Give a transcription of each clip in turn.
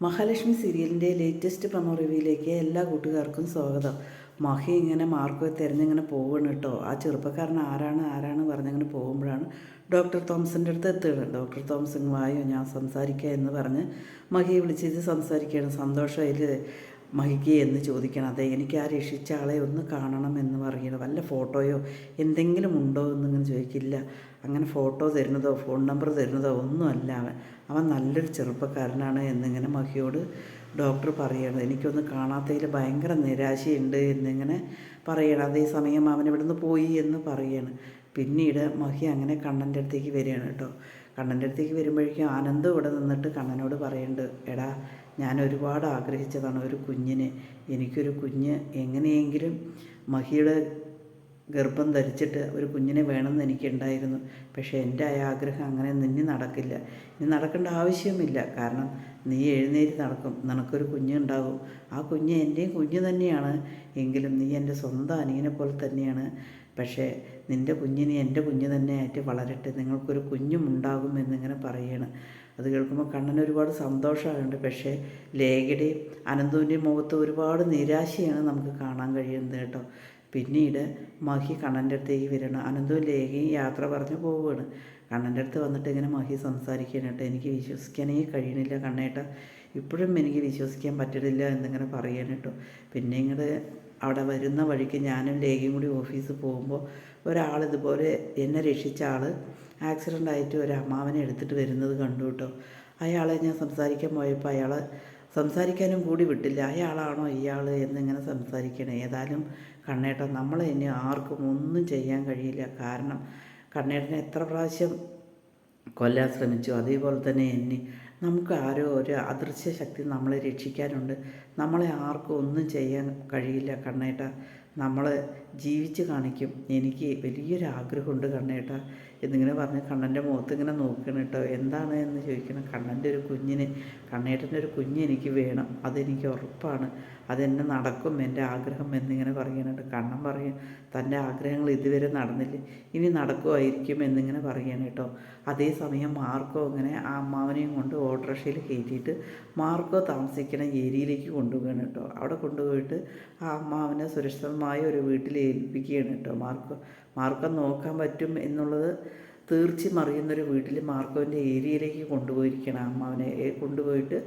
മഹാലക്ഷ്മി സീരിയലിൻ്റെ latest promo റിവ്യൂയിലേക്ക് എല്ലാ കൂട്ടുകാർക്കും സ്വാഗതം. മഹി ഇങ്ങനെ മാർക്കോ തിരഞ്ഞിങ്ങനെ പോവുകയാണ് കേട്ടോ. ആ ചെറുപ്പക്കാരൻ ആരാണ് പറഞ്ഞിങ്ങനെ പോകുമ്പോഴാണ് ഡോക്ടർ തോമസിൻ്റെ അടുത്ത് എത്തുകയാണ്. ഡോക്ടർ തോമസ് വായോ ഞാൻ സംസാരിക്കുക എന്ന് പറഞ്ഞ് മഹിയെ വിളിച്ചിട്ട് സംസാരിക്കുകയാണ്. സന്തോഷമായിൽ മഹിക്ക് എന്ന് ചോദിക്കണം. അതെ, എനിക്ക് ആ രക്ഷിച്ച ആളെ ഒന്ന് കാണണം എന്ന് പറയണം. വല്ല ഫോട്ടോയോ എന്തെങ്കിലും ഉണ്ടോ എന്നിങ്ങനെ ചോദിക്കില്ല. അങ്ങനെ ഫോട്ടോ തരുന്നതോ ഫോൺ നമ്പർ തരുന്നതോ ഒന്നുമല്ല അവൻ നല്ലൊരു ചെറുപ്പക്കാരനാണ് എന്നിങ്ങനെ മഹിയോട് ഡോക്ടർ പറയണം. എനിക്കൊന്ന് കാണാത്തതിൽ ഭയങ്കര നിരാശയുണ്ട് എന്നിങ്ങനെ പറയണം. അതേസമയം അവൻ ഇവിടുന്ന് പോയി എന്ന് പറയാണ്. പിന്നീട് മഹി അങ്ങനെ കണ്ണൻ്റെ അടുത്തേക്ക് വരികയാണ് കേട്ടോ. കണ്ണൻ്റെ അടുത്തേക്ക് വരുമ്പോഴേക്കും ആനന്ദം ഇവിടെ നിന്നിട്ട് കണ്ണനോട് പറയുന്നുണ്ട്, എടാ ഞാൻ ഒരുപാട് ആഗ്രഹിച്ചതാണ് ഒരു കുഞ്ഞിനെ. എനിക്കൊരു കുഞ്ഞ് എങ്ങനെയെങ്കിലും മഹിയുടെ ഗർഭം ധരിച്ചിട്ട് ഒരു കുഞ്ഞിനെ വേണമെന്ന് എനിക്കുണ്ടായിരുന്നു. പക്ഷേ എൻ്റെ ആ ആഗ്രഹം അങ്ങനെ ഇനി നടക്കില്ല. ഇനി നടക്കേണ്ട ആവശ്യമില്ല. കാരണം നീ എഴുന്നേറ്റ് നടക്കും, നിനക്കൊരു കുഞ്ഞുണ്ടാകും. ആ കുഞ്ഞ് എൻ്റെയും കുഞ്ഞ് തന്നെയാണ്. എങ്കിലും നീ എൻ്റെ സ്വന്തം അനിയനെ പോലെ തന്നെയാണ്. പക്ഷേ നിൻ്റെ കുഞ്ഞിനെ എൻ്റെ കുഞ്ഞ് തന്നെയായിട്ട് വളരട്ടെ, നിങ്ങൾക്കൊരു കുഞ്ഞും ഉണ്ടാകും എന്നിങ്ങനെ പറയുകയാണ്. അത് കേൾക്കുമ്പോൾ കണ്ണന് ഒരുപാട് സന്തോഷമാകുന്നുണ്ട്. പക്ഷേ ലേഖയുടെയും അനന്തുവിൻ്റെയും മുഖത്ത് ഒരുപാട് നിരാശയാണ് നമുക്ക് കാണാൻ കഴിയുന്നത് കേട്ടോ. പിന്നീട് മഹി കണ്ണൻ്റെ അടുത്തേക്ക് വരണം. അനന്തവും ലേഖയും യാത്ര പറഞ്ഞ് പോവുകയാണ്. കണ്ണൻ്റെ അടുത്ത് വന്നിട്ട് ഇങ്ങനെ മഹി സംസാരിക്കുകയാണ് കേട്ടോ. എനിക്ക് വിശ്വസിക്കാനേ കഴിയണില്ല കണ്ണേട്ട, ഇപ്പോഴും എനിക്ക് വിശ്വസിക്കാൻ പറ്റണില്ല എന്നിങ്ങനെ പറയാൻ കേട്ടോ. പിന്നെ ഇങ്ങോട്ട് അവിടെ വരുന്ന വഴിക്ക് ഞാനും ലേഖയും കൂടി ഓഫീസിൽ പോകുമ്പോൾ ഒരാൾ ഇതുപോലെ എന്നെ രക്ഷിച്ച ആൾ ആക്സിഡൻ്റ് ആയിട്ട് ഒരു അമ്മാവനെ എടുത്തിട്ട് വരുന്നത് കണ്ടു കേട്ടോ. അയാളെ ഞാൻ സംസാരിക്കാൻ പോയപ്പോൾ അയാൾ സംസാരിക്കാനും കൂടി വിട്ടില്ല. അയാളാണോ ഇയാൾ എന്നിങ്ങനെ സംസാരിക്കണേ. ഏതായാലും കണ്ണേട്ടൻ നമ്മളെ ഇനി ആർക്കും ഒന്നും ചെയ്യാൻ കഴിയില്ല. കാരണം കണ്ണേട്ടനെ എത്ര പ്രാവശ്യം കൊല്ലാൻ ശ്രമിച്ചു, അതേപോലെ തന്നെ എന്നെ നമുക്ക് ആരോ ഒരു അദൃശ്യ ശക്തി നമ്മളെ രക്ഷിക്കാനുണ്ട്. നമ്മളെ ആർക്കും ഒന്നും ചെയ്യാൻ കഴിയില്ല കണ്ണേട്ട, നമ്മൾ ജീവിച്ച് കാണിക്കും. എനിക്ക് വലിയൊരു ആഗ്രഹമുണ്ട് കണ്ണേട്ട എന്നിങ്ങനെ പറഞ്ഞ് കണ്ണൻ്റെ മുഖത്ത് ഇങ്ങനെ നോക്കണം കേട്ടോ. എന്താണ് എന്ന് ചോദിക്കണം. കണ്ണൻ്റെ ഒരു കുഞ്ഞിന്, കണ്ണേട്ടൻ്റെ ഒരു കുഞ്ഞ് എനിക്ക് വേണം, അതെനിക്ക് ഉറപ്പാണ്, അതെന്നെ നടക്കും എൻ്റെ ആഗ്രഹം എന്നിങ്ങനെ പറയുന്നുണ്ട്. കണ്ണൻ പറയും തൻ്റെ ആഗ്രഹങ്ങൾ ഇതുവരെ നടന്നില്ല, ഇനി നടക്കുമായിരിക്കും എന്നിങ്ങനെ പറയാണ് കേട്ടോ. അതേസമയം മാർക്കോ ഇങ്ങനെ ആ അമ്മാവനെയും കൊണ്ട് ഓട്ടോറിക്ഷയിൽ കയറ്റിയിട്ട് മാർക്കോ താമസിക്കുന്ന ഏരിയയിലേക്ക് കൊണ്ടുപോവുകയാണ് കേട്ടോ. അവിടെ കൊണ്ടുപോയിട്ട് ആ അമ്മാവനെ സുരക്ഷിതമായ ഒരു വീട്ടിൽ ഏൽപ്പിക്കുകയാണ് കേട്ടോ. മാർക്കോ നോക്കാൻ പറ്റും എന്നുള്ളത് തീർച്ചയും അറിയുന്നൊരു വീട്ടിൽ മാർക്കോൻ്റെ ഏരിയയിലേക്ക് കൊണ്ടുപോയിരിക്കണം. അമ്മാവനെ കൊണ്ടുപോയിട്ട്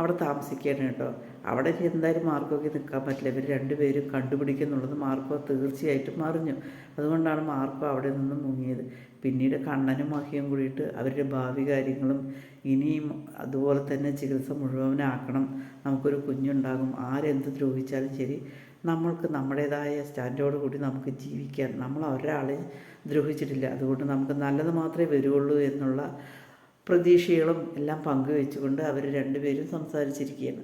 അവിടെ താമസിക്കുകയാണ് കേട്ടോ. അവിടെ എന്തായാലും മാർക്കോയ്ക്ക് നിൽക്കാൻ പറ്റില്ല. ഇവർ രണ്ടുപേരും കണ്ടുപിടിക്കുന്നുള്ളത് മാർക്കോ തീർച്ചയായിട്ടും അറിഞ്ഞു. അതുകൊണ്ടാണ് മാർക്കോ അവിടെ നിന്ന് മുങ്ങിയത്. പിന്നീട് കണ്ണനും മഹിയും കൂടിയിട്ട് അവരുടെ ഭാവി കാര്യങ്ങളും ഇനിയും അതുപോലെ തന്നെ ചികിത്സ മുഴുവനാക്കണം, നമുക്കൊരു കുഞ്ഞുണ്ടാകും, ആരെന്ത് ദ്രോഹിച്ചാലും ശരി നമ്മൾക്ക് നമ്മുടേതായ സ്റ്റാൻഡോട് കൂടി നമുക്ക് ജീവിക്കാൻ, നമ്മൾ ഒരാളെ ദ്രോഹിച്ചിട്ടില്ല, അതുകൊണ്ട് നമുക്ക് നല്ലത് മാത്രമേ വരുള്ളൂ എന്നുള്ള പ്രതീക്ഷകളും എല്ലാം പങ്കുവെച്ചുകൊണ്ട് അവർ രണ്ടുപേരും സംസാരിച്ചിരിക്കുകയാണ്.